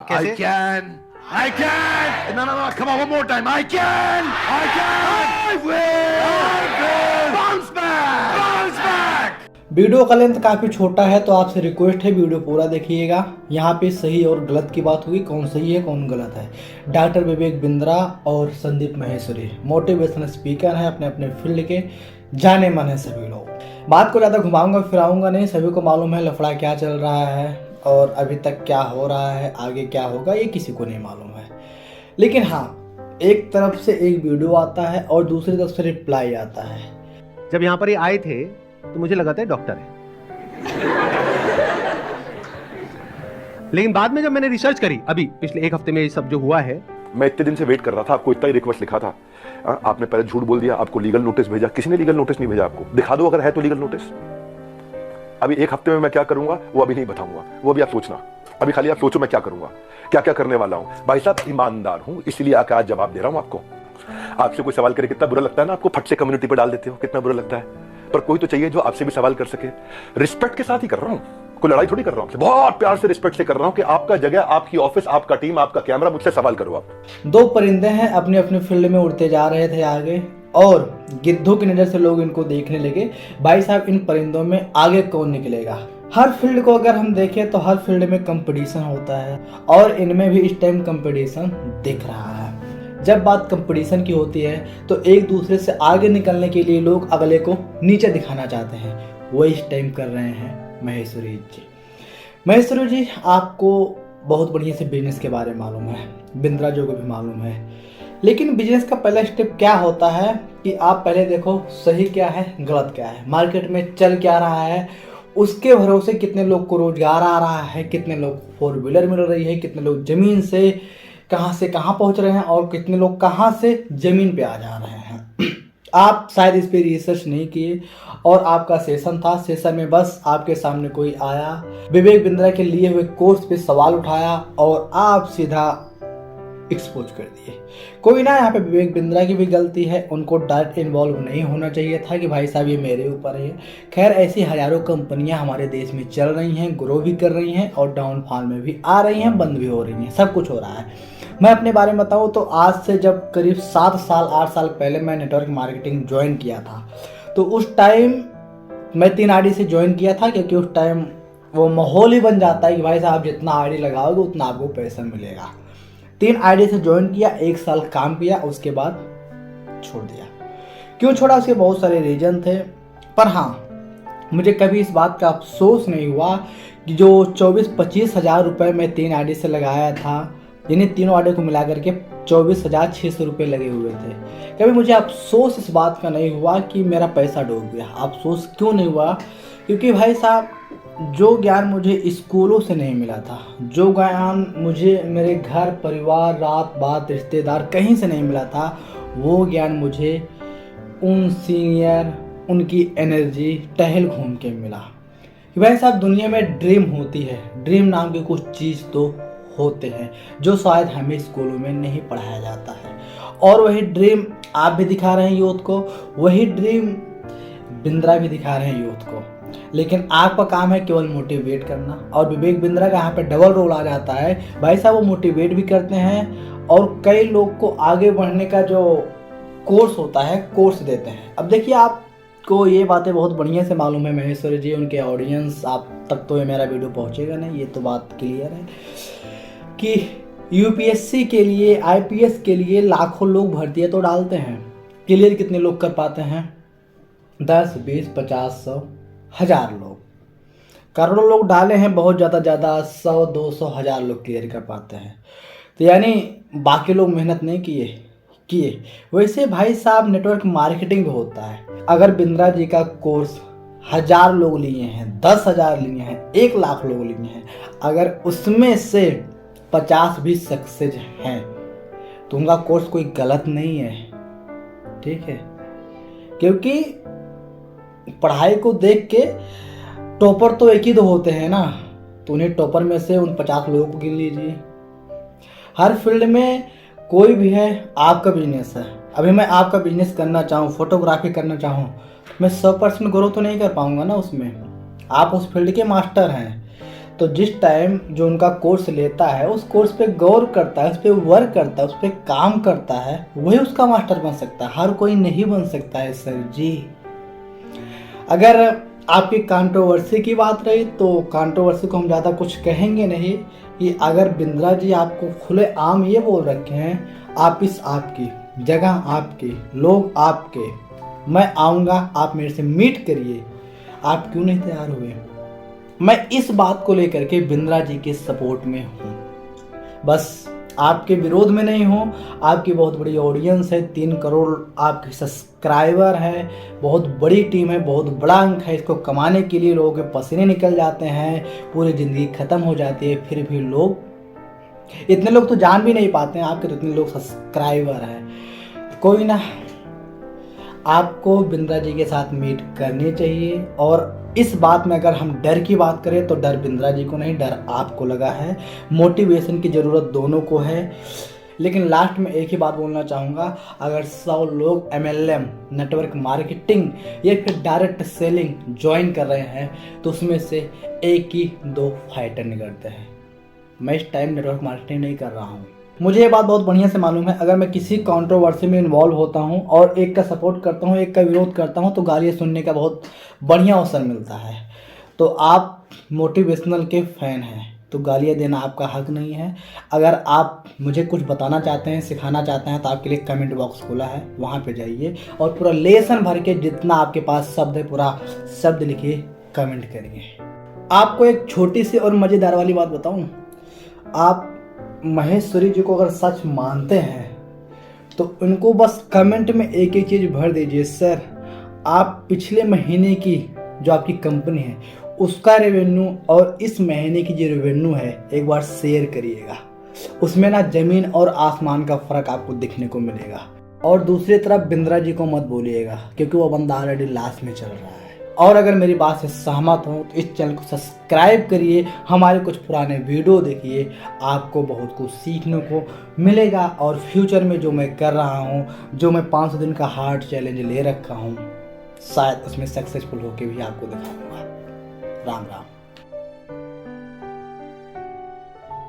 I can. I can. No, come on, one more time. I can. I will. Bounce back. Bounce back. Video का length काफ़ी छोटा है तो आपसे request है वीडियो पूरा देखिएगा। यहाँ पे सही और गलत की बात होगी, कौन सही है कौन गलत है। डॉक्टर विवेक बिंद्रा और संदीप माहेश्वरी मोटिवेशनल स्पीकर हैं, अपने अपने फील्ड के जाने माने सभी लोग। बात को ज़्यादा घुमाऊंगा फिराऊंगा नहीं, सभी को मालूम है लफड़ा क्या चल रहा है और अभी तक क्या हो रहा है, आगे क्या होगा ये किसी को नहीं मालूम है। लेकिन हाँ, एक तरफ से एक वीडियो आता है और दूसरी तरफ से रिप्लाई आता है। जब यहाँ पर ये आए थे तो मुझे लगा था डॉक्टर है, लेकिन बाद में जब मैंने रिसर्च करी, अभी पिछले एक हफ्ते में ये सब जो हुआ है, मैं इतने दिन से वेट कर रहा था, आपको इतना ही रिक्वेस्ट लिखा था। आपने पहले झूठ बोल दिया, आपको लीगल नोटिस भेजा। किसी ने लीगल नोटिस नहीं भेजा आपको। दिखा दो अगर है तो लीगल नोटिस। अभी एक हफ्ते में मैं क्या करूंगा वो अभी नहीं बताऊंगा, वो अभी आप सोचना। अभी खाली आप सोचो मैं क्या करूंगा, क्या क्या करने वाला हूं। भाई साहब ईमानदार हूं, इसलिए आकर आज जवाब दे रहा हूं आपको। आपसे कोई सवाल करे कितना बुरा लगता है ना, आपको फट से कम्युनिटी पर डाल देते हो, कितना बुरा लगता है। पर कोई तो चाहिए जो आपसे भी सवाल कर सके। रिस्पेक्ट के साथ ही कर रहा हूं, कोई लड़ाई थोड़ी कर रहा हूं, बहुत प्यार से रिस्पेक्ट से कर रहा हूं कि आपका जगह, आपकी ऑफिस, आपका टीम, आपका कैमरा, मुझसे सवाल करो आप। दो परिंदे हैं अपने अपने फील्ड में उड़ते जा रहे थे आगे, और गिद्धों की नज़र से लोग इनको देखने लगे। भाई साहब, इन परिंदों में आगे कौन निकलेगा। हर फील्ड को अगर हम देखें तो हर फील्ड में कंपटीशन होता है और इनमें भी इस टाइम कंपटीशन दिख रहा है। जब बात कंपटीशन की होती है तो एक दूसरे से आगे निकलने के लिए लोग अगले को नीचे दिखाना चाहते हैं, वो इस टाइम कर रहे हैं माहेश्वरी जी। माहेश्वरी जी, आपको बहुत बढ़िया से बिजनेस के बारे में मालूम है, बिंद्रा जी को भी मालूम है, लेकिन बिजनेस का पहला स्टेप क्या होता है कि आप पहले देखो सही क्या है गलत क्या है, मार्केट में चल क्या रहा है, उसके भरोसे कितने लोग को रोजगार आ रहा है, कितने लोग फोर व्हीलर मिल रही है, कितने लोग जमीन से कहाँ पहुंच रहे हैं और कितने लोग कहाँ से जमीन पे आ जा रहे हैं। आप शायद इस पे रिसर्च नहीं किए और आपका सेशन था, सेशन में बस आपके सामने कोई आया, विवेक बिंद्रा के लिए हुए कोर्स पे सवाल उठाया और आप सीधा एक्सपोज कर दिए। कोई ना, यहाँ पे विवेक बिंद्रा की भी गलती है, उनको डायरेक्ट इन्वॉल्व नहीं होना चाहिए था कि भाई साहब ये मेरे ऊपर है। खैर, ऐसी हजारों कंपनियां हमारे देश में चल रही हैं, ग्रो भी कर रही हैं और डाउनफॉल में भी आ रही हैं, बंद भी हो रही हैं, सब कुछ हो रहा है। मैं अपने बारे में बताऊं तो आज से जब करीब 7 साल 8 साल पहले मैं नेटवर्क मार्केटिंग ज्वाइन किया था, तो उस टाइम मैं 3 आईडी से ज्वाइन किया था, क्योंकि उस टाइम वो माहौल ही बन जाता है कि भाई साहब जितना आईडी लगाओगे उतना आपको पैसा मिलेगा। 3 आईडी से ज्वाइन किया, 1 साल काम किया, उसके बाद छोड़ दिया। क्यों छोड़ा, उसके बहुत सारे रीजन थे, पर हाँ, मुझे कभी इस बात का अफसोस नहीं हुआ कि जो 24-25 हज़ार रुपये मैं 3 आईडी से लगाया था, यानी तीनों आईडी को मिला करके 24,600 रुपये लगे हुए थे। कभी मुझे अफसोस इस बात का नहीं हुआ कि मेरा पैसा डूब गया। अफसोस क्यों नहीं हुआ, क्योंकि भाई साहब जो ज्ञान मुझे स्कूलों से नहीं मिला था, जो ज्ञान मुझे मेरे घर परिवार रात बात रिश्तेदार कहीं से नहीं मिला था, वो ज्ञान मुझे उन सीनियर, उनकी एनर्जी, टहल घूम के मिला। कि भाई साहब दुनिया में ड्रीम होती है, ड्रीम नाम की कुछ चीज़ तो होते हैं जो शायद हमें स्कूलों में नहीं पढ़ाया जाता है, और वही ड्रीम आप भी दिखा रहे हैं यूथ को, वही ड्रीम बिंद्रा भी दिखा रहे हैं यूथ को। लेकिन आपका काम है केवल मोटिवेट करना, और विवेक बिंद्रा का यहाँ पे डबल रोल आ जाता है। भाई साहब वो मोटिवेट भी करते हैं और कई लोग को आगे बढ़ने का जो कोर्स होता है कोर्स देते हैं। अब देखिए, आपको ये बातें बहुत बढ़िया से मालूम है माहेश्वरी जी, उनके ऑडियंस आप तक तो ये मेरा वीडियो पहुँचेगा नहीं, ये तो बात क्लियर है कि यूपीएससी के लिए, आईपीएस के लिए लाखों लोग भर्तियाँ तो डालते हैं, क्लियर कितने लोग कर पाते हैं? 10, 20, 50, 100, 1000 लोग। करोड़ों लोग डाले हैं, बहुत ज़्यादा 100, 200, 1000 लोग क्लियर कर पाते हैं। तो यानी बाकी लोग मेहनत नहीं किए। वैसे भाई साहब नेटवर्क मार्केटिंग भी होता है। अगर बिंद्रा जी का कोर्स 1000 लोग लिए हैं, 10,000 लिए हैं, 1 लाख लोग लिए हैं, अगर उसमें से 50 भी सक्सेस हैं तो उनका कोर्स कोई गलत नहीं है, ठीक है। क्योंकि पढ़ाई को देख के टॉपर तो एक ही दो होते हैं ना, तो उन्हें टॉपर में से उन 50 लोगों को गिन लीजिए। हर फील्ड में कोई भी है, आपका बिजनेस है। अभी मैं आपका बिजनेस करना चाहूँ, फोटोग्राफी करना चाहूँ, मैं 100% ग्रो तो नहीं कर पाऊँगा ना उसमें। आप उस फील्ड के मास्टर हैं, तो जिस टाइम जो उनका कोर्स लेता है उस कोर्स पे गौर करता है, उस पर वर्क करता है, उस पर काम करता है, वही उसका मास्टर बन सकता है। हर कोई नहीं बन सकता है सर जी। अगर आपकी कंट्रोवर्सी की बात रही तो कंट्रोवर्सी को हम ज़्यादा कुछ कहेंगे नहीं कि अगर बिंद्रा जी आपको खुले आम ये बोल रखे हैं ऑफिस आपकी, जगह आपकी, लोग आपके, मैं आऊँगा, आप मेरे से मीट करिए, आप क्यों नहीं तैयार हुए? मैं इस बात को लेकर के बिंद्रा जी के सपोर्ट में हूँ, बस आपके विरोध में नहीं हूँ। आपकी बहुत बड़ी ऑडियंस है, 3 करोड़ आपके सब्सक्राइबर है, बहुत बड़ी टीम है, बहुत बड़ा अंक है। इसको कमाने के लिए लोगों के पसीने निकल जाते हैं, पूरी ज़िंदगी ख़त्म हो जाती है, फिर भी लोग, इतने लोग तो जान भी नहीं पाते हैं आपके, तो इतने लोग सब्सक्राइबर हैं। कोई ना, आपको बिंद्रा जी के साथ मीट करनी चाहिए। और इस बात में अगर हम डर की बात करें तो डर बिंद्रा जी को नहीं, डर आपको लगा है। मोटिवेशन की ज़रूरत दोनों को है। लेकिन लास्ट में एक ही बात बोलना चाहूँगा, अगर 100 लोग MLM नेटवर्क मार्केटिंग या फिर डायरेक्ट सेलिंग ज्वाइन कर रहे हैं तो उसमें से 1 ही 2 फाइटर निकलते हैं। मैं इस टाइम नेटवर्क मार्केटिंग नहीं कर रहा हूँ। मुझे ये बात बहुत बढ़िया से मालूम है, अगर मैं किसी कंट्रोवर्सी में इन्वॉल्व होता हूँ और एक का सपोर्ट करता हूँ, एक का विरोध करता हूँ, तो गालियाँ सुनने का बहुत बढ़िया अवसर मिलता है। तो आप मोटिवेशनल के फ़ैन हैं तो गालियाँ देना आपका हक नहीं है। अगर आप मुझे कुछ बताना चाहते हैं, सिखाना चाहते हैं, तो आपके लिए कमेंट बॉक्स खुला है, वहाँ पे जाइए और पूरा लेसन भर के जितना आपके पास शब्द है पूरा शब्द लिखिए, कमेंट करिए। आपको एक छोटी सी और मज़ेदार वाली बात बताऊँ, आप महेश्वरी जी को अगर सच मानते हैं तो उनको बस कमेंट में एक ही चीज़ भर दीजिए, सर आप पिछले महीने की जो आपकी कंपनी है उसका रेवेन्यू और इस महीने की जो रेवेन्यू है एक बार शेयर करिएगा। उसमें ना ज़मीन और आसमान का फ़र्क आपको देखने को मिलेगा। और दूसरी तरफ बिंद्रा जी को मत बोलिएगा क्योंकि वो बंदा ऑलरेडी लास्ट में चल रहा है। और अगर मेरी बात से सहमत हो तो इस चैनल को सब्सक्राइब करिए, हमारे कुछ पुराने वीडियो देखिए, आपको बहुत कुछ सीखने को मिलेगा। और फ्यूचर में जो मैं कर रहा हूँ, जो मैं 500 दिन का हार्ड चैलेंज ले रखा हूँ, शायद उसमें सक्सेसफुल होकर भी आपको दिखाऊंगा। राम राम।